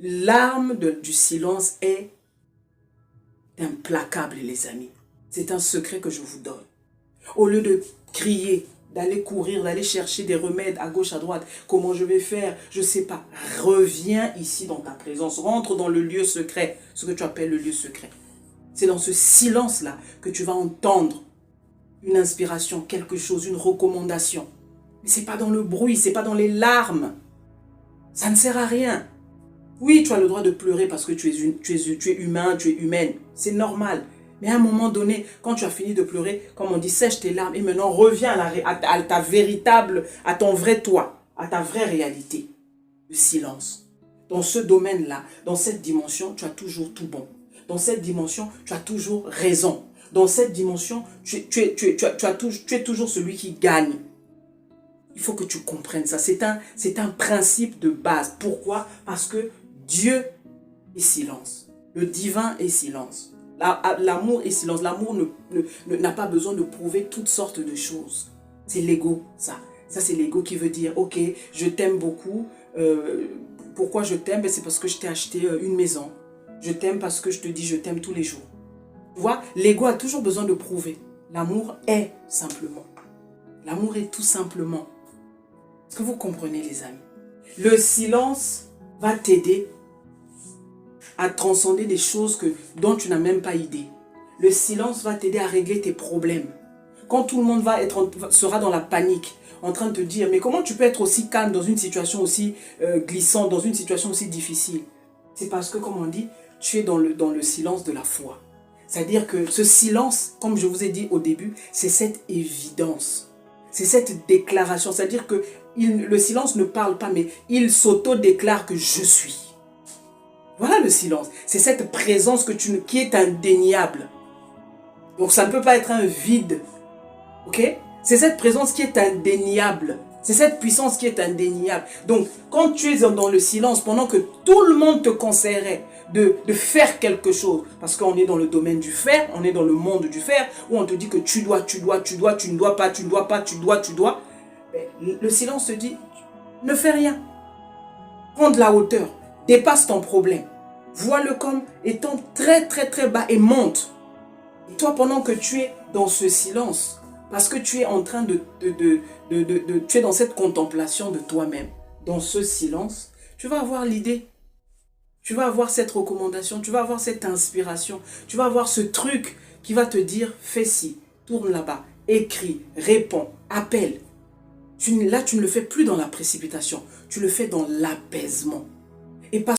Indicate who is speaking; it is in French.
Speaker 1: L'arme du silence est implacable, les amis. C'est un secret que je vous donne. Au lieu de crier, d'aller courir, d'aller chercher des remèdes à gauche, à droite, comment je vais faire, je ne sais pas. Reviens ici dans ta présence, rentre dans le lieu secret, ce que tu appelles le lieu secret. C'est dans ce silence-là que tu vas entendre une inspiration, quelque chose, une recommandation. Mais ce n'est pas dans le bruit, ce n'est pas dans les larmes. Ça ne sert à rien. Oui, tu as le droit de pleurer parce que tu es humain, tu es humaine. C'est normal. Mais à un moment donné, quand tu as fini de pleurer, comme on dit, sèche tes larmes et maintenant reviens à ta véritable, à ton vrai toi, à ta vraie réalité. Le silence. Dans ce domaine-là, dans cette dimension, tu as toujours tout bon. Dans cette dimension, tu as toujours raison. Dans cette dimension, tu es toujours celui qui gagne. Il faut que tu comprennes ça. C'est un principe de base. Pourquoi? Parce que Dieu est silence. Le divin est silence. L'amour est silence. L'amour n'a pas besoin de prouver toutes sortes de choses. C'est l'ego, ça. Ça, c'est l'ego qui veut dire, ok, je t'aime beaucoup. Pourquoi je t'aime? C'est parce que je t'ai acheté une maison. Je t'aime parce que je te dis je t'aime tous les jours. Tu vois, l'ego a toujours besoin de prouver. L'amour est simplement. L'amour est tout simplement. Est-ce que vous comprenez, les amis? Le silence va t'aider à transcender des choses dont tu n'as même pas idée. Le silence va t'aider à régler tes problèmes. Quand tout le monde sera dans la panique, en train de te dire, mais comment tu peux être aussi calme dans une situation aussi glissante, dans une situation aussi difficile? C'est parce que, comme on dit, tu es dans le silence de la foi. C'est-à-dire que ce silence, comme je vous ai dit au début, c'est cette évidence. C'est cette déclaration. C'est-à-dire que le silence ne parle pas, mais il s'auto-déclare que je suis. Voilà le silence. C'est cette présence qui est indéniable. Donc ça ne peut pas être un vide. Ok? C'est cette présence qui est indéniable. C'est cette puissance qui est indéniable. Donc, quand tu es dans le silence, pendant que tout le monde te conseillerait de faire quelque chose, parce qu'on est dans le domaine du faire, on est dans le monde du faire, où on te dit que tu dois, tu ne dois pas, tu dois. Le silence te dit, ne fais rien. Prends de la hauteur, dépasse ton problème. Vois-le comme étant très, très, très bas et monte. Et toi, pendant que tu es dans ce silence, parce que tu es en train tu es dans cette contemplation de toi-même, dans ce silence, tu vas avoir l'idée, tu vas avoir cette recommandation, tu vas avoir cette inspiration, tu vas avoir ce truc qui va te dire, fais ci, tourne là-bas, écris, réponds, appelle. Là, tu ne le fais plus dans la précipitation, tu le fais dans l'apaisement. Et